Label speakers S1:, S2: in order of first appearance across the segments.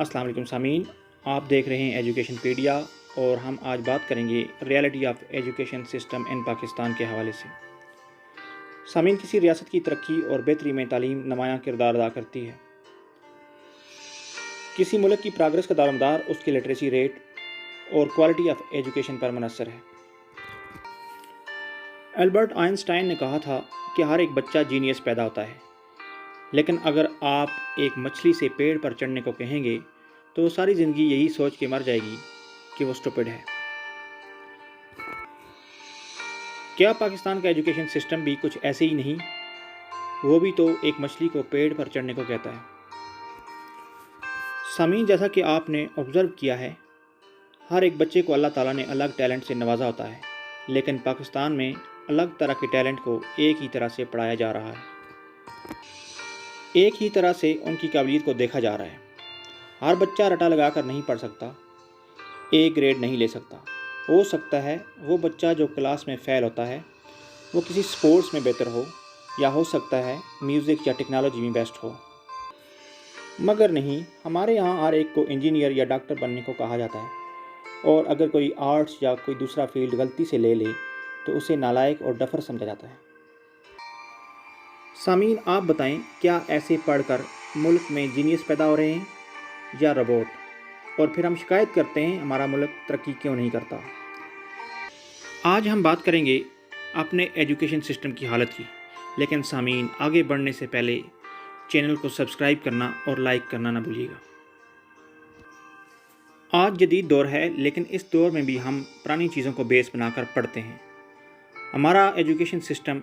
S1: السلام علیکم سامعین، آپ دیکھ رہے ہیں ایجوکیشن پیڈیا اور ہم آج بات کریں گے ریالٹی آف ایجوکیشن سسٹم ان پاکستان کے حوالے سے۔ سامعین، کسی ریاست کی ترقی اور بہتری میں تعلیم نمایاں کردار ادا کرتی ہے۔ کسی ملک کی پروگریس کا دارومدار اس کے لٹریسی ریٹ اور کوالٹی آف ایجوکیشن پر منحصر ہے۔ البرٹ آئنسٹائن نے کہا تھا کہ ہر ایک بچہ جینیس پیدا ہوتا ہے، لیکن اگر آپ ایک مچھلی سے پیڑ پر چڑھنے کو کہیں گے تو وہ ساری زندگی یہی سوچ کے مر جائے گی کہ وہ اسٹوپڈ ہے۔ کیا پاکستان کا ایجوکیشن سسٹم بھی کچھ ایسے ہی نہیں؟ وہ بھی تو ایک مچھلی کو پیڑ پر چڑھنے کو کہتا ہے۔ سامعین، جیسا کہ آپ نے آبزرو کیا ہے، ہر ایک بچے کو اللہ تعالیٰ نے الگ ٹیلنٹ سے نوازا ہوتا ہے، لیکن پاکستان میں الگ طرح کے ٹیلنٹ کو ایک ہی طرح سے پڑھایا جا رہا ہے، ایک ہی طرح سے ان کی قابلیت کو دیکھا جا رہا ہے۔ ہر بچہ رٹا لگا کر نہیں پڑھ سکتا، ایک گریڈ نہیں لے سکتا۔ ہو سکتا ہے وہ بچہ جو کلاس میں فیل ہوتا ہے وہ کسی سپورٹس میں بہتر ہو، یا ہو سکتا ہے میوزک یا ٹیکنالوجی میں بیسٹ ہو، مگر نہیں، ہمارے یہاں ہر ایک کو انجینئر یا ڈاکٹر بننے کو کہا جاتا ہے، اور اگر کوئی آرٹس یا کوئی دوسرا فیلڈ غلطی سے لے لے تو اسے نالائق اور ڈفر سمجھا جاتا ہے۔ سامعین، آپ بتائیں، کیا ایسے پڑھ کر ملک میں جینیس پیدا ہو رہے ہیں یا روبوٹ؟ اور پھر ہم شکایت کرتے ہیں ہمارا ملک ترقی کیوں نہیں کرتا۔ آج ہم بات کریں گے اپنے ایجوکیشن سسٹم کی حالت کی، لیکن سامعین، آگے بڑھنے سے پہلے چینل کو سبسکرائب کرنا اور لائک کرنا نہ بھولیے گا۔ آج جدید دور ہے، لیکن اس دور میں بھی ہم پرانی چیزوں کو بیس بنا کر پڑھتے ہیں۔ ہمارا ایجوکیشن سسٹم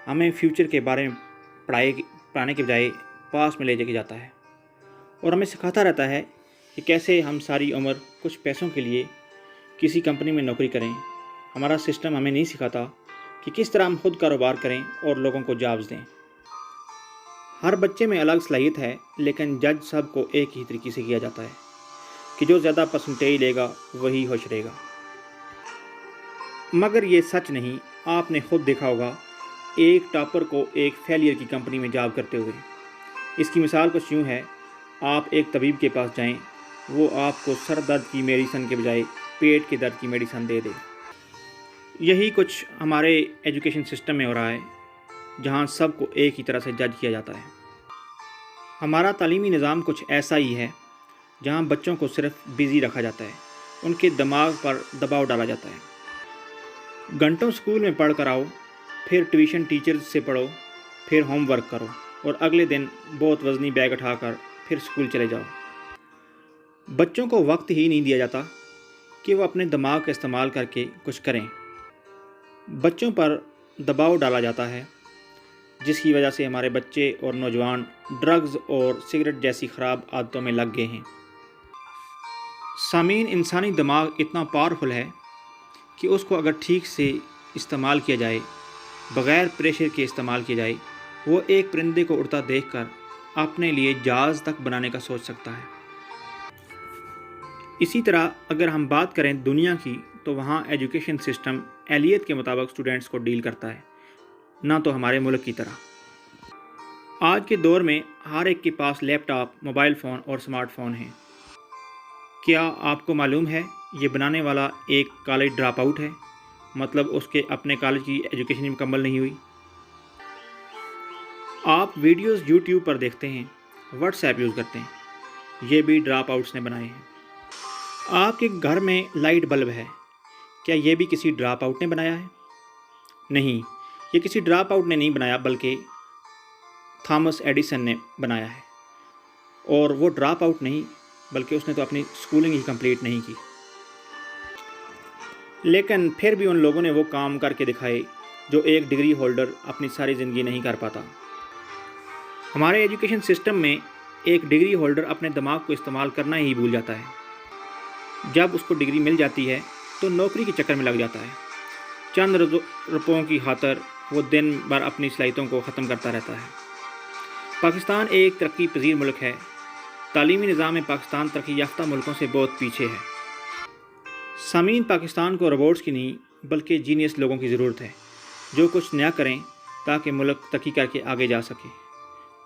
S1: ہمیں فیوچر کے بارے میں پڑھانے کے بجائے پاس میں لے کے جاتا ہے، اور ہمیں سکھاتا رہتا ہے کہ کیسے ہم ساری عمر کچھ پیسوں کے لیے کسی کمپنی میں نوکری کریں۔ ہمارا سسٹم ہمیں نہیں سکھاتا کہ کس طرح ہم خود کاروبار کریں اور لوگوں کو جابز دیں۔ ہر بچے میں الگ صلاحیت ہے، لیکن جج سب کو ایک ہی طریقے سے کیا جاتا ہے کہ جو زیادہ پرسنٹیج لے گا وہی خوش رہے گا۔ مگر یہ سچ نہیں۔ آپ نے خود دیکھا ہوگا ایک ٹاپر کو ایک فیلئر کی کمپنی میں جاب کرتے ہوئے۔ اس کی مثال کچھ یوں ہے، آپ ایک طبیب کے پاس جائیں، وہ آپ کو سر درد کی میڈیسن کے بجائے پیٹ کے درد کی میڈیسن دے دے۔ یہی کچھ ہمارے ایجوکیشن سسٹم میں ہو رہا ہے، جہاں سب کو ایک ہی طرح سے جج کیا جاتا ہے۔ ہمارا تعلیمی نظام کچھ ایسا ہی ہے، جہاں بچوں کو صرف بزی رکھا جاتا ہے، ان کے دماغ پر دباؤ ڈالا جاتا ہے۔ گھنٹوں اسکول میں پڑھ کر آؤ، پھر ٹیوشن ٹیچرز سے پڑھو، پھر ہوم ورک کرو، اور اگلے دن بہت وزنی بیگ اٹھا کر پھر اسکول چلے جاؤ۔ بچوں کو وقت ہی نہیں دیا جاتا کہ وہ اپنے دماغ کا استعمال کر کے کچھ کریں۔ بچوں پر دباؤ ڈالا جاتا ہے، جس کی وجہ سے ہمارے بچے اور نوجوان ڈرگز اور سگریٹ جیسی خراب عادتوں میں لگ گئے ہیں۔ سامعین، انسانی دماغ اتنا پاورفل ہے کہ اس کو اگر ٹھیک سے استعمال کیا جائے، بغیر پریشر کے استعمال کیا جائے، وہ ایک پرندے کو اڑتا دیکھ کر اپنے لیے جہاز تک بنانے کا سوچ سکتا ہے۔ اسی طرح اگر ہم بات کریں دنیا کی، تو وہاں ایجوکیشن سسٹم اہلیت کے مطابق اسٹوڈنٹس کو ڈیل کرتا ہے، نہ تو ہمارے ملک کی طرح۔ آج کے دور میں ہر ایک کے پاس لیپ ٹاپ، موبائل فون اور سمارٹ فون ہیں۔ کیا آپ کو معلوم ہے یہ بنانے والا ایک کالج ڈراپ آؤٹ ہے، مطلب اس کے اپنے کالج کی ایجوکیشن مکمل نہیں ہوئی۔ آپ ویڈیوز یوٹیوب پر دیکھتے ہیں، واٹس ایپ یوز کرتے ہیں، یہ بھی ڈراپ آؤٹس نے بنائے ہیں۔ آپ کے گھر میں لائٹ بلب ہے، کیا یہ بھی کسی ڈراپ آؤٹ نے بنایا ہے؟ نہیں، یہ کسی ڈراپ آؤٹ نے نہیں بنایا، بلکہ تھامس ایڈیسن نے بنایا ہے، اور وہ ڈراپ آؤٹ نہیں، بلکہ اس نے تو اپنی اسکولنگ ہی کمپلیٹ نہیں کی۔ لیکن پھر بھی ان لوگوں نے وہ کام کر کے دکھائے جو ایک ڈگری ہولڈر اپنی ساری زندگی نہیں کر پاتا۔ ہمارے ایجوکیشن سسٹم میں ایک ڈگری ہولڈر اپنے دماغ کو استعمال کرنا ہی بھول جاتا ہے۔ جب اس کو ڈگری مل جاتی ہے تو نوکری کے چکر میں لگ جاتا ہے۔ چند روپوں کی خاطر وہ دن بھر اپنی صلاحیتوں کو ختم کرتا رہتا ہے۔ پاکستان ایک ترقی پذیر ملک ہے۔ تعلیمی نظام میں پاکستان ترقی یافتہ ملکوں سے بہت پیچھے ہے۔ سامعین، پاکستان کو روبوٹس کی نہیں بلکہ جینیس لوگوں کی ضرورت ہے، جو کچھ نیا کریں تاکہ ملک ترقی کر کے آگے جا سکے۔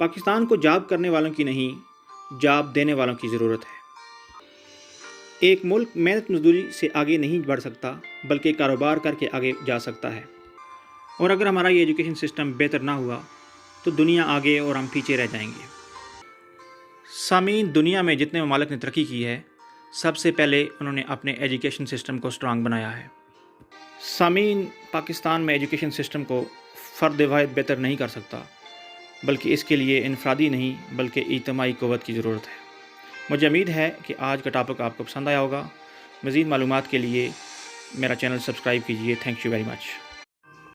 S1: پاکستان کو جاب کرنے والوں کی نہیں، جاب دینے والوں کی ضرورت ہے۔ ایک ملک محنت مزدوری سے آگے نہیں بڑھ سکتا بلکہ کاروبار کر کے آگے جا سکتا ہے، اور اگر ہمارا یہ ایجوکیشن سسٹم بہتر نہ ہوا تو دنیا آگے اور ہم پیچھے رہ جائیں گے۔ سامعین، دنیا میں جتنے ممالک نے ترقی کی ہے، سب سے پہلے انہوں نے اپنے ایجوکیشن سسٹم کو اسٹرانگ بنایا ہے۔ سامعین، پاکستان میں ایجوکیشن سسٹم کو فرد واحد بہتر نہیں کر سکتا، بلکہ اس کے لیے انفرادی نہیں بلکہ اجتماعی قوت کی ضرورت ہے۔ مجھے امید ہے کہ آج کا ٹاپک آپ کو پسند آیا ہوگا۔ مزید معلومات کے لیے میرا چینل سبسکرائب کیجیے۔ Thank you very much.